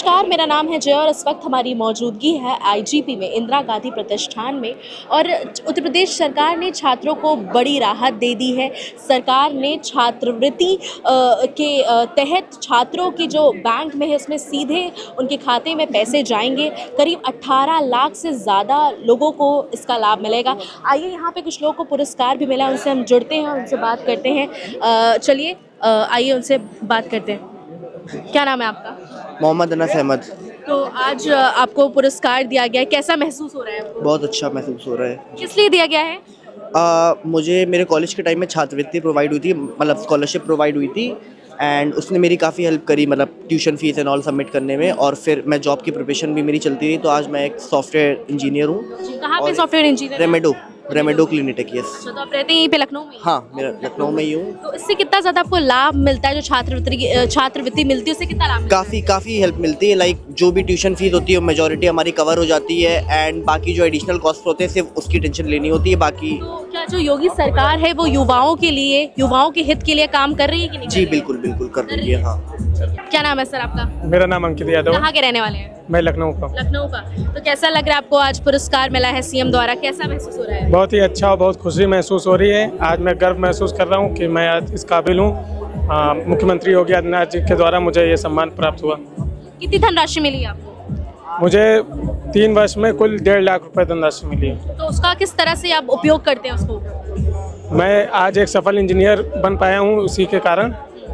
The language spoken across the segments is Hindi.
नमस्कार, मेरा नाम है जय और इस वक्त हमारी मौजूदगी है आईजीपी में, इंदिरा गांधी प्रतिष्ठान में। और उत्तर प्रदेश सरकार ने छात्रों को बड़ी राहत दे दी है। सरकार ने छात्रवृत्ति के तहत छात्रों की जो बैंक में है उसमें सीधे उनके खाते में पैसे जाएंगे। करीब 18 लाख से ज़्यादा लोगों को इसका लाभ मिलेगा। आइए, यहाँ पे कुछ लोगों को पुरस्कार भी मिला, उनसे हम जुड़ते हैं, उनसे बात करते हैं। चलिए आइए उनसे बात करते हैं। क्या नाम है आपका? मोहम्मद अनस अहमद। तो आज आपको पुरस्कार दिया गया है, कैसा महसूस हो रहा है आपको? बहुत अच्छा महसूस हो रहा है। किस लिए दिया गया है? मुझे मेरे कॉलेज के टाइम में छात्रवृत्ति प्रोवाइड हुई थी, मतलब स्कॉलरशिप प्रोवाइड हुई थी एंड उसने मेरी काफ़ी हेल्प करी, मतलब tuition fees and all submit करने में। और फिर मैं जॉब की प्रिपरेशन भी मेरी चलती रही, तो आज मैं एक सॉफ्टवेयर इंजीनियर हूँ। कहाँ पे सॉफ्टवेयर इंजीनियर? रेमेडो क्लिनिटेक। यस। अच्छा, तो आप रहते हैं यहीं पे लखनऊ में? हाँ, मेरा लखनऊ में ही हूँ। तो इससे कितना ज़्यादा आपको लाभ मिलता है? जो छात्रवृत्ति मिलती है उससे कितना लाभ मिलता है? काफ़ी हेल्प मिलती है। लाइक जो भी ट्यूशन फीस होती है मेजॉरिटी हमारी कवर हो जाती है एंड बाकी जो एडिशनल कॉस्ट होते हैं सिर्फ उसकी टेंशन लेनी होती है। बाकी तो क्या जो योगी सरकार है वो युवाओं के लिए, युवाओं के हित के लिए काम कर रही है कि नहीं? जी बिल्कुल कर रही है। हाँ। क्या नाम है सर आपका? मेरा नाम अंकित यादव। कहाँ के रहने वाले हैं? मैं लखनऊ का। लखनऊ का। तो कैसा लग रहा है आपको, आज पुरस्कार मिला है सीएम द्वारा, कैसा महसूस हो रहा है? बहुत ही अच्छा और बहुत खुशी महसूस हो रही है। आज मैं गर्व महसूस कर रहा हूँ कि मैं आज इस काबिल हूँ। मुख्यमंत्री योगी आदित्यनाथ जी के द्वारा मुझे ये सम्मान प्राप्त हुआ। कितनी धनराशि मिली आपको? मुझे 3 वर्ष में कुल 1.5 लाख रुपए धनराशि मिली है। तो उसका किस तरह से आप उपयोग करते हैं उसको? मैं आज एक सफल इंजीनियर बन पाया हूँ उसी के कारण।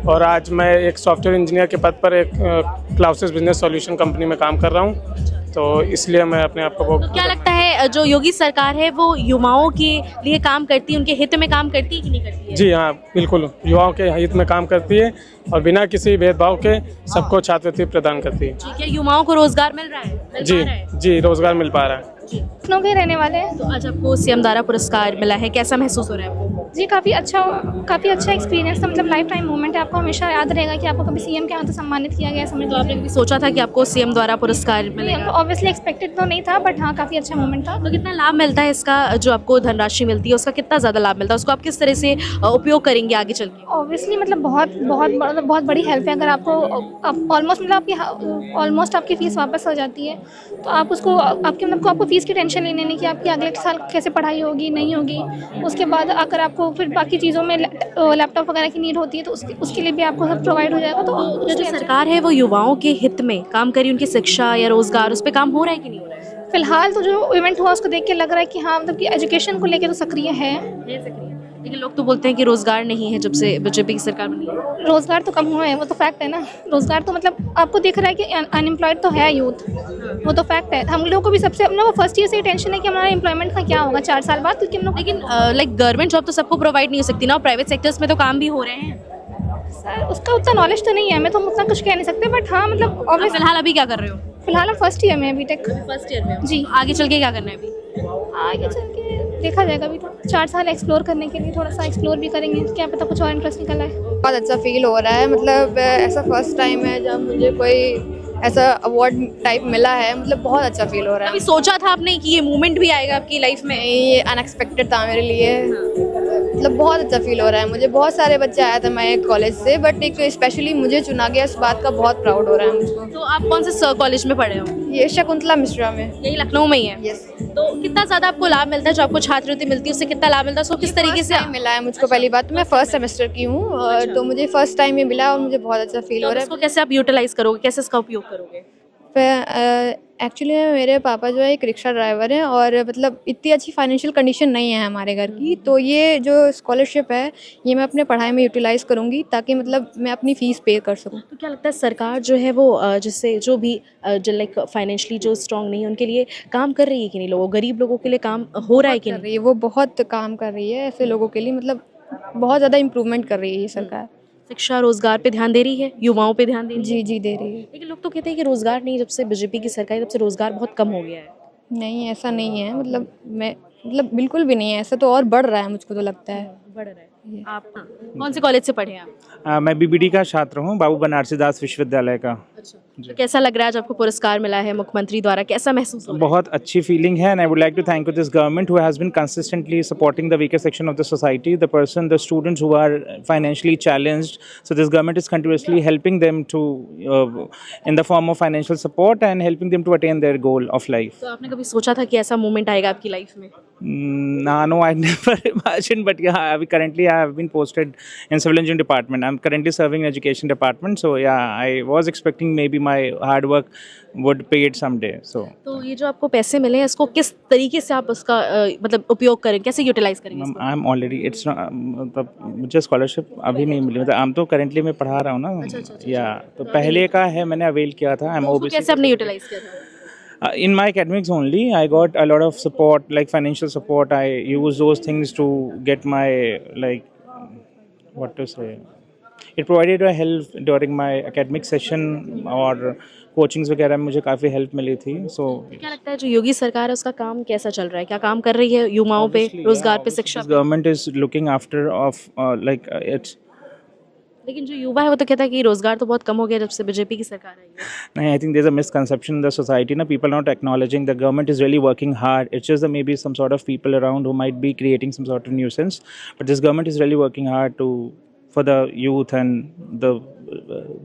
और आज मैं एक सॉफ्टवेयर इंजीनियर के पद पर एक क्लाउसिस बिजनेस सॉल्यूशन कंपनी में काम कर रहा हूँ। तो इसलिए मैं अपने आप को तो क्या लगता है जो योगी सरकार है वो युवाओं के लिए काम करती है, उनके हित में काम करती है कि नहीं करती है? जी हाँ, बिल्कुल युवाओं के हित में काम करती है और बिना किसी भेदभाव के सबको छात्रवृत्ति प्रदान करती है। क्या युवाओं को रोजगार मिल रहा है? जी रोजगार मिल पा रहा है। लखनऊ के रहने वाले हैं। तो आज आपको सीएम द्वारा पुरस्कार मिला है, कैसा महसूस हो रहा है आपको? जी काफ़ी अच्छा एक्सपीरियंस था। मतलब लाइफ टाइम मोमेंट है, आपको हमेशा याद रहेगा कि आपको कभी सीएम के हाथ से सम्मानित किया गया। समझ तो आपने कभी सोचा था कि आपको सीएम द्वारा पुरस्कार मिलेगा? ऑब्वियसली एक्सपेक्टेड तो नहीं था, बट हाँ काफ़ी अच्छा मोमेंट था। तो कितना लाभ मिलता है इसका? जो आपको धनराशि मिलती है उसका कितना ज़्यादा लाभ मिलता है? उसको आप किस तरह से उपयोग करेंगे आगे चल के? ऑब्वियसली मतलब बहुत बड़ी हेल्प है। अगर आपको ऑलमोस्ट आपकी फ़ीस वापस हो जाती है, तो आप उसको आपको फ़ीस की टेंशन लेने नहीं कि आपकी अगले साल कैसे पढ़ाई होगी नहीं होगी। उसके बाद अगर आपको फिर बाकी चीज़ों में लैपटॉप वगैरह की नीड होती है तो उसके लिए भी आपको सब प्रोवाइड हो जाएगा। तो जो सरकार है वो युवाओं के हित में काम करी, उनकी शिक्षा या रोजगार उस पर काम हो रहा है कि नहीं हो रहा है? फिलहाल तो जो इवेंट हुआ उसको देख के लग रहा है कि हाँ, मतलब कि एजुकेशन को लेकर तो सक्रिय है। लेकिन लोग तो बोलते हैं कि रोजगार नहीं है जब से बीजेपी की सरकार बनी है। रोजगार तो कम हुआ है, वो तो फैक्ट है ना। रोजगार तो मतलब आपको दिख रहा है कि अनएम्प्लॉयड तो है यूथ, वो तो फैक्ट है। हम लोगों को भी सबसे अपना वो फर्स्ट ईयर से टेंशन है कि हमारा एम्प्लॉयमेंट का क्या होगा 4 साल बाद, क्योंकि हम लोग लेकिन लाइक गवर्नमेंट जॉब तो सबको प्रोवाइड नहीं हो सकती ना, प्राइवेट सेक्टर्स में तो काम भी हो रहे हैं। सर उसका उतना नॉलेज तो नहीं है, मैं तो उतना कुछ कह नहीं सकते, बट हाँ मतलब आप फिलहाल अभी क्या कर रहे हो? फिलहाल हम फर्स्ट ईयर में है, बीटेक फर्स्ट ईयर में जी। आगे चल के क्या करना है अभी? आगे चल के देखा जाएगा। अभी तो 4 साल एक्सप्लोर करने के लिए थोड़ा सा एक्सप्लोर भी करेंगे, क्या पता कुछ और इंटरेस्ट निकल आए। बहुत अच्छा फील हो रहा है। मतलब ऐसा फर्स्ट टाइम है जब मुझे कोई ऐसा अवार्ड टाइप मिला है। मतलब बहुत अच्छा फील हो रहा है। कभी सोचा था आपने कि ये मोमेंट भी आएगा आपकी लाइफ में? ये अनएक्सपेक्टेड था मेरे लिए। मतलब बहुत अच्छा फील हो रहा है मुझे। बहुत सारे बच्चे आए थे मैं कॉलेज से, बट एक स्पेशली मुझे चुना गया, इस बात का बहुत प्राउड हो रहा है मुझको। तो आप कौन से कॉलेज में पढ़े हो? ये शकुंतला मिश्रा में। यही लखनऊ में ही है? यस। तो कितना ज़्यादा आपको लाभ मिलता है? जो आपको छात्रवृत्ति मिलती है उससे कितना लाभ मिलता है? उसको किस तरीके से मिला है मुझको? पहली बात तो मैं फर्स्ट सेमेस्टर की हूँ, तो मुझे फर्स्ट टाइम ये मिला और मुझे बहुत अच्छा फील हो रहा है। इसको कैसे आप यूटिलाइज करोगे, कैसे इसका उपयोग करोगे? एक्चुअली मेरे पापा जो है एक रिक्शा ड्राइवर हैं और मतलब इतनी अच्छी फाइनेंशियल कंडीशन नहीं है हमारे घर की, तो ये जो स्कॉलरशिप है ये मैं अपने पढ़ाई में यूटिलाइज़ करूँगी ताकि मतलब मैं अपनी फ़ीस पे कर सकूँ। तो क्या लगता है सरकार जो है वो जिससे जो भी जो लाइक फाइनेंशियली जो स्ट्रांग नहीं है उनके लिए काम कर रही है कि नहीं? लोगों गरीब लोगों के लिए काम हो रहा है कि नहीं? वो बहुत काम कर रही है ऐसे लोगों के लिए। मतलब बहुत ज़्यादा इम्प्रूवमेंट कर रही है ये सरकार। शिक्षा रोजगार पे ध्यान दे रही है, युवाओं पे ध्यान दे रही है? जी दे रही है। लेकिन लोग तो कहते हैं कि रोजगार नहीं, जब से बीजेपी की सरकार है तब से रोजगार बहुत कम हो गया है। नहीं ऐसा नहीं है। मतलब बिल्कुल भी नहीं है, ऐसा तो और बढ़ रहा है मुझको तो लगता है। बढ़ रहा है। आप कौन से कॉलेज से पढ़े हैं आप? मैं बीबीडी का छात्र हूँ, बाबू बनारसी दास विश्वविद्यालय का। तो कैसा लग रहा है आज आपको पुरस्कार मिला है मुख्यमंत्री द्वारा, कैसा महसूस हो रहा है? बहुत अच्छी फीलिंग है and I would like to thank this government who has been consistently supporting the weaker section of the society, the students who are financially challenged. So this government is continuously helping them to in the form of financial support and helping them to attain their goal of life. तो आपने कभी सोचा था कि ऐसा मोमेंट आएगा आपकी लाइफ में? No, I never imagined, but yeah, currently I have been posted in civil engineering department. I'm currently serving in education department, so yeah, I was expecting maybe my hard work would pay it someday. So तो ये जो आपको पैसे मिले हैं इसको किस तरीके से आप उसका मतलब उपयोग करें, कैसे यूटिलाइज करेंगे इसको? I'm already it's not मतलब मुझे स्कॉलरशिप अभी नहीं मिली, मतलब I'm तो करंटली मैं पढ़ा रहा हूँ ना, या तो पहले का है, मैंने अवेल किया था. I'm तो उसको obviously कैसे आपने यूटिलाइज किया था? in my academics only, I got a lot of support, like financial support. I use those things to get my, like, what to say, it provided a help during my academic session और कोचिंग्स वगैरह में मुझे काफ़ी हेल्प मिली थी. सो क्या लगता है जो योगी सरकार है उसका काम कैसा चल रहा है, क्या काम कर रही है युवाओं पे, रोजगार पे, शिक्षा पे? Government is looking after of like it's. लेकिन जो युवा है वो तो कहता है कि रोजगार तो बहुत कम हो गया जब से बीजेपी की सरकार आई है. I think there's a misconception in the society. Na, people are not acknowledging the government is really working hard. It's just that maybe some sort of people around who might be creating some sort of nuisance. But this government is really working hard for the youth and the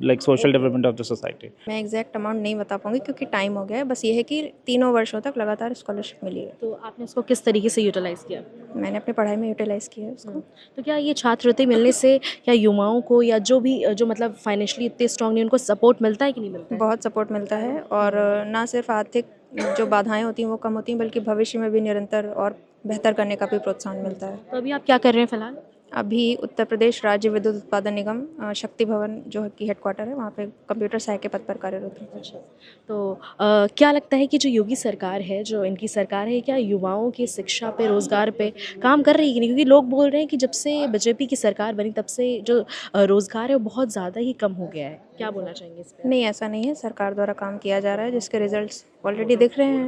like social development of the society. मैं एग्जैक्ट अमाउंट नहीं बता पाऊंगी क्योंकि टाइम हो गया है. बस ये है कि 3 वर्षों तक लगातार स्कॉलरशिप मिली है. तो आपने इसको किस तरीके से यूटिलाइज किया? मैंने अपनी पढ़ाई में यूटिलाइज़ किया है उसको. तो क्या ये छात्रवृत्ति मिलने से क्या युवाओं को या जो भी जो मतलब फाइनेंशियली इतने स्ट्रांग नहीं उनको सपोर्ट मिलता है कि नहीं मिलता है? बहुत सपोर्ट मिलता है और ना सिर्फ आर्थिक जो बाधाएं होती हैं वो कम होती हैं, बल्कि भविष्य में भी निरंतर और बेहतर करने का भी प्रोत्साहन मिलता है. तो अभी आप क्या कर रहे हैं फिलहाल? अभी उत्तर प्रदेश राज्य विद्युत उत्पादन निगम शक्ति भवन जो है की हेडक्वार्टर है वहाँ पे कंप्यूटर सहायक के पद पर कार्यरत हूँ. अच्छा, तो क्या लगता है कि जो योगी सरकार है, जो इनकी सरकार है, क्या युवाओं की शिक्षा पे, रोज़गार पे काम कर रही है कि नहीं? क्योंकि लोग बोल रहे हैं कि जब से बीजेपी की सरकार बनी तब से जो रोज़गार है वो बहुत ज़्यादा ही कम हो गया है. क्या बोलना चाहेंगे इस पर? नहीं, ऐसा नहीं है. सरकार द्वारा काम किया जा रहा है जिसके रिजल्ट्स ऑलरेडी दिख रहे हैं.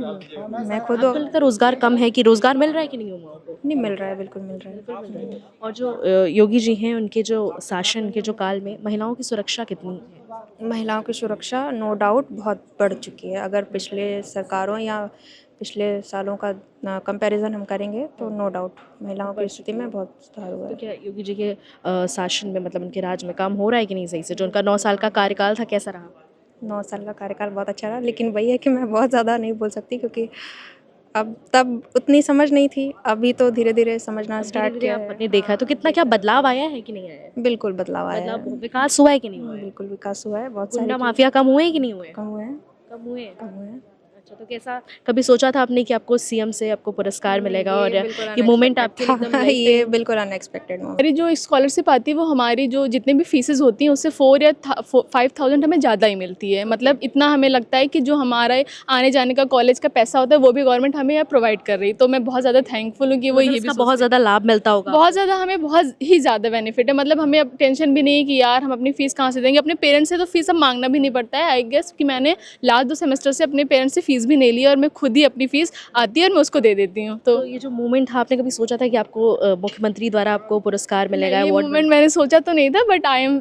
मैं खुद आपको लगता है रोज़गार कम है कि रोज़गार मिल रहा है कि नहीं युवाओं को? नहीं मिल रहा है, बिल्कुल मिल रहा है. और जो योगी जी हैं उनके जो शासन के जो काल में महिलाओं की सुरक्षा कितनी है? महिलाओं की सुरक्षा नो डाउट बहुत बढ़ चुकी है. अगर पिछले सरकारों या पिछले सालों का कंपैरिजन हम करेंगे तो नो डाउट महिलाओं की स्थिति में बहुत सुधार हुआ तो है. क्या योगी जी के शासन में मतलब उनके राज में काम हो रहा है कि नहीं सही से? जो उनका 9 साल का कार्यकाल था कैसा रहा? 9 साल का कार्यकाल बहुत अच्छा रहा, लेकिन वही है कि मैं बहुत ज़्यादा नहीं बोल सकती क्योंकि अब तब उतनी समझ नहीं थी. अभी तो धीरे धीरे समझना स्टार्ट किया है. आपने देखा है तो कितना क्या बदलाव आया है कि नहीं आया है? बिल्कुल बदलाव आया है. विकास हुआ है कि नहीं हुआ है? बिल्कुल विकास हुआ है. बहुत गुंडा सारे माफिया कम हुए हैं कि नहीं हुए? कम हुए हैं. कम हुए हैं. कम हुए हैं. अच्छा, तो कैसा कभी सोचा था आपने कि आपको सीएम से आपको पुरस्कार मिलेगा और बिल्कुल ये मोमेंट आपके लिए एकदम हाँ, ये बिल्कुल अनएक्सपेक्टेड मोमेंट. हमारी जो स्कॉलरशिप आती है वो हमारी जो जितने भी फीसेस होती हैं उससे 4 या 5,000 हमें ज़्यादा ही मिलती है. मतलब इतना हमें लगता है कि जो हमारा आने जाने का कॉलेज का पैसा होता है वो भी गवर्नमेंट हमें प्रोवाइड कर रही है. तो मैं बहुत ज़्यादा थैंकफुल हूँ कि वो ये भी इसका बहुत ज़्यादा लाभ मिलता होगा. बहुत ज़्यादा हमें बहुत ही ज़्यादा बेनिफिट है. मतलब हमें अब टेंशन भी नहीं है कि यार हम अपनी फ़ीस कहाँ से देंगे. अपने पेरेंट्स से तो फ़ीस अब मांगना भी नहीं पड़ता है. आई गेस कि मैंने लास्ट 2 सेमेस्टर से अपने पेरेंट्स से फ़ीस भी नहीं ली और मैं खुद ही अपनी फ़ीस आती है और मैं उसको दे देती हूँ. तो ये जो मोमेंट था आपने कभी सोचा था कि आपको मुख्यमंत्री द्वारा आपको पुरस्कार मिलेगा? ये अवार्ड मोमेंट मैंने सोचा तो नहीं था, but I am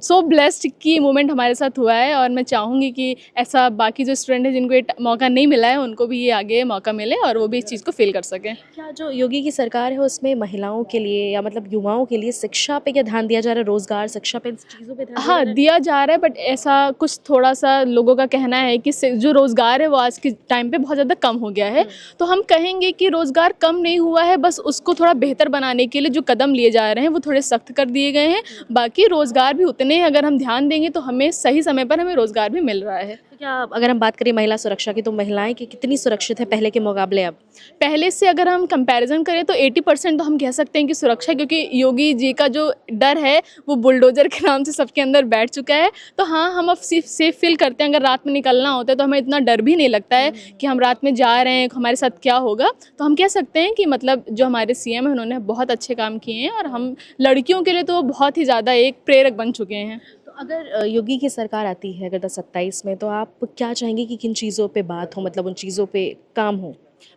so blessed कि ये मोमेंट हमारे साथ हुआ है और मैं चाहूँगी कि ऐसा बाकी जो स्टूडेंट है जिनको ये मौका नहीं मिला है उनको भी ये आगे मौका मिले और वो भी इस चीज़ को फील कर सकें. क्या जो योगी की सरकार है उसमें महिलाओं के लिए या मतलब युवाओं के लिए शिक्षा पे क्या ध्यान दिया जा रहा है? रोजगार, शिक्षा पे, इन चीज़ों पे ध्यान हाँ दिया जा रहा है, बट ऐसा कुछ थोड़ा सा लोगों का कहना है कि जो रोज़गार है वो आज के टाइम पे बहुत ज़्यादा कम हो गया है. तो हम कहेंगे कि रोज़गार कम नहीं हुआ है, बस उसको थोड़ा बेहतर बनाने के लिए जो कदम लिए जा रहे हैं वो थोड़े सख्त कर दिए गए हैं. बाकी रोज़गार भी उतने हैं, अगर हम ध्यान देंगे तो हमें सही समय पर हमें रोज़गार भी मिल रहा है. तो क्या अगर हम बात करें महिला सुरक्षा की तो महिलाएं की कितनी सुरक्षित है पहले के मुकाबले अब? पहले से अगर हम कंपैरिजन करें तो 80% तो हम कह सकते हैं कि सुरक्षा, क्योंकि योगी जी का जो डर है वो बुलडोजर के नाम से सबके अंदर बैठ चुका है. तो हाँ, हम अब सेफ फील करते हैं. अगर रात में निकलना होता है तो हमें इतना डर भी नहीं लगता है कि हम रात में जा रहे हैं हमारे साथ क्या होगा. तो हम कह सकते हैं कि मतलब जो हमारे सीएम हैं उन्होंने बहुत अच्छे काम किए हैं और हम लड़कियों के लिए तो बहुत ही ज़्यादा एक प्रेरक बन चुके हैं. तो अगर योगी की सरकार आती है अगर 2027 में तो आप क्या चाहेंगे कि किन चीज़ों पे बात हो, मतलब उन चीज़ों पे काम हो?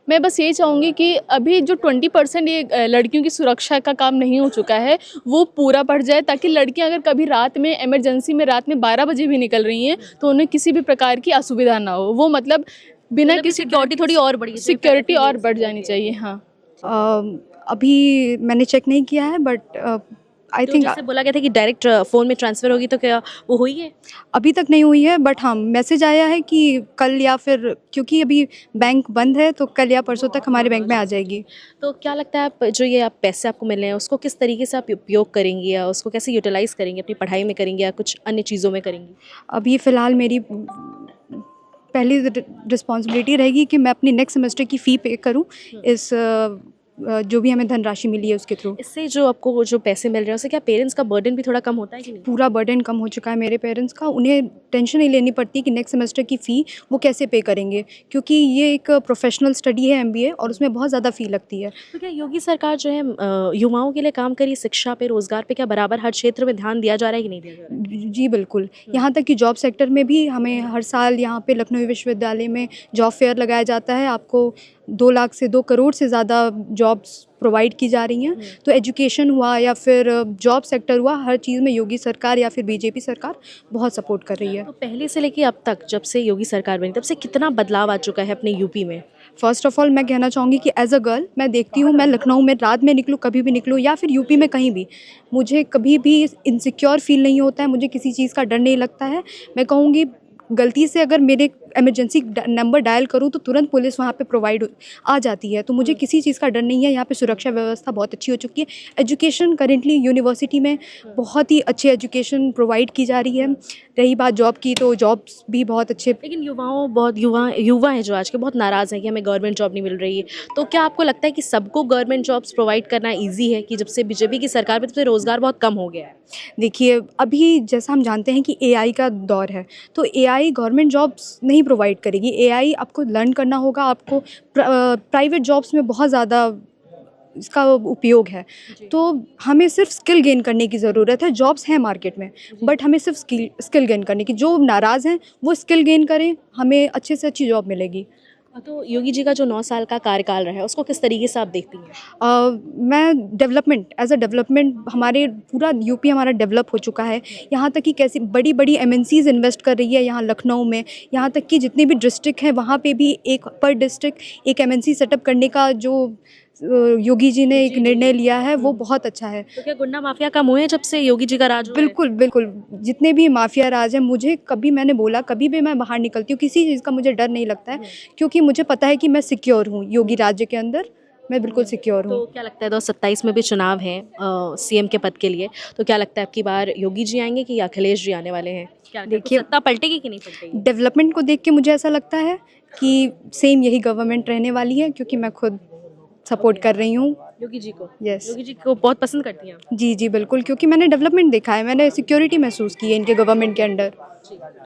मैं बस ये चाहूँगी कि अभी जो 20% ये लड़कियों की सुरक्षा का काम नहीं हो चुका है वो पूरा बढ़ जाए, ताकि लड़कियां अगर कभी रात में इमरजेंसी में रात में 12 बजे भी निकल रही हैं तो उन्हें किसी भी प्रकार की असुविधा ना हो। वो मतलब बिना किसी सिक्योरिटी थोड़ी और बढ़ी सिक्योरिटी और बढ़ जानी चाहिए। हाँ, अभी मैंने चेक नहीं किया है, बट आई तो थिंक जैसे बोला गया था कि डायरेक्ट फ़ोन में ट्रांसफ़र होगी, तो क्या वो हुई है? अभी तक नहीं हुई है, बट हाँ मैसेज आया है कि कल या फिर, क्योंकि अभी बैंक बंद है, तो कल या परसों तक हमारे बैंक में आ जाएगी। तो क्या लगता है आप जो ये आप पैसे आपको मिल रहे हैं उसको किस तरीके से आप उपयोग करेंगी, या उसको कैसे यूटिलाइज़ करेंगी? अपनी पढ़ाई में करेंगी या कुछ अन्य चीज़ों में करेंगी? अभी फ़िलहाल मेरी पहली रिस्पॉन्सिबिलिटी रहेगी कि मैं अपनी नेक्स्ट सेमेस्टर की फ़ी पे करूँ, इस जो भी हमें धनराशि मिली है उसके थ्रू। इससे जो आपको जो पैसे मिल रहे हैं उससे क्या पेरेंट्स का बर्डन भी थोड़ा कम होता है कि नहीं? पूरा बर्डन कम हो चुका है मेरे पेरेंट्स का। उन्हें टेंशन नहीं लेनी पड़ती कि नेक्स्ट सेमेस्टर की फ़ी वो कैसे पे करेंगे, क्योंकि ये एक प्रोफेशनल स्टडी है MBA, और उसमें बहुत ज़्यादा फ़ी लगती है। तो क्या योगी सरकार जो है युवाओं के लिए काम करी, शिक्षा पे, रोजगार पे क्या बराबर हर क्षेत्र में ध्यान दिया जा रहा है कि नहीं दिया जा रहा है? जी बिल्कुल, यहाँ तक कि जॉब सेक्टर में भी हमें हर साल यहाँ पे लखनऊ विश्वविद्यालय में जॉब फेयर लगाया जाता है। आपको 2 लाख से 2 करोड़ से ज़्यादा जॉब्स प्रोवाइड की जा रही हैं। तो एजुकेशन हुआ या फिर जॉब सेक्टर हुआ, हर चीज़ में योगी सरकार या फिर बीजेपी सरकार बहुत सपोर्ट कर रही है। तो पहले से लेके अब तक, जब से योगी सरकार बनी तब से कितना बदलाव आ चुका है अपने यूपी में? फ़र्स्ट ऑफ़ ऑल मैं कहना चाहूँगी कि एज़ अ गर्ल मैं देखती हूँ, मैं लखनऊ में रात में निकलूँ, कभी भी निकलूँ, या फिर यूपी में कहीं भी, मुझे कभी भी इनसिक्योर फील नहीं होता है, मुझे किसी चीज़ का डर नहीं लगता है। मैं कहूँगी गलती से अगर मेरे इमरजेंसी नंबर डायल करूँ तो तुरंत पुलिस वहाँ पे प्रोवाइड आ जाती है, तो मुझे किसी चीज़ का डर नहीं है। यहाँ पे सुरक्षा व्यवस्था बहुत अच्छी हो चुकी है। एजुकेशन करेंटली यूनिवर्सिटी में बहुत ही अच्छी एजुकेशन प्रोवाइड की जा रही है। रही बात जॉब की, तो जॉब्स भी बहुत अच्छे। लेकिन युवा हैं जो आज के बहुत नाराज़ हैं कि हमें गवर्नमेंट जॉब नहीं मिल रही है। तो क्या आपको लगता है कि सबको गवर्नमेंट जॉब्स प्रोवाइड करना ईजी है, कि जब से बीजेपी की सरकार में तब से रोज़गार बहुत कम हो गया है? देखिए, अभी जैसा हम जानते हैं कि AI का दौर है, तो AI गवर्नमेंट जॉब्स नहीं प्रोवाइड करेगी। AI आपको लर्न करना होगा, आपको प्राइवेट जॉब्स में बहुत ज़्यादा इसका उपयोग है। तो हमें सिर्फ स्किल गेन करने की ज़रूरत है। जॉब्स हैं मार्केट में, बट हमें सिर्फ स्किल गेन करने की। जो नाराज़ हैं वो स्किल गेन करें, हमें अच्छे से अच्छी जॉब मिलेगी। तो योगी जी का जो 9 साल का कार्यकाल रहा है उसको किस तरीके से आप देखती हैं? मैं डेवलपमेंट एज अ डेवलपमेंट, हमारे पूरा यूपी हमारा डेवलप हो चुका है। यहाँ तक कि कैसी बड़ी बड़ी MNCs इन्वेस्ट कर रही है यहाँ लखनऊ में। यहाँ तक कि जितने भी डिस्ट्रिक्ट हैं वहाँ पे भी एक पर डिस्ट्रिक्ट एक MNC सेटअप करने का जो योगी जी ने एक निर्णय लिया है वो बहुत अच्छा है। तो क्या गुंडा माफिया कम हुए हैं जब से योगी जी का राज हुआ है? बिल्कुल बिल्कुल, जितने भी माफिया राज हैं, मुझे कभी, मैंने बोला कभी भी मैं बाहर निकलती हूँ किसी चीज़ का मुझे डर नहीं लगता है, क्योंकि मुझे पता है कि मैं सिक्योर हूँ योगी राज्य के अंदर। मैं बिल्कुल सिक्योर हूँ। तो क्या लगता है 2027 में भी चुनाव हैं CM के पद के लिए, तो क्या लगता है अब की बार योगी जी आएंगे कि अखिलेश जी आने वाले हैं? क्या देखिए, सत्ता पलटेगी कि नहीं पलटेगी? डेवलपमेंट को देख के मुझे ऐसा लगता है कि सेम यही गवर्नमेंट रहने वाली है, क्योंकि मैं खुद सपोर्ट कर रही हूँ योगी जी को। यस, योगी जी को बहुत पसंद करती हैं आप? जी जी बिल्कुल, क्योंकि मैंने डेवलपमेंट देखा है, मैंने सिक्योरिटी महसूस की है इनके गवर्नमेंट के अंडर।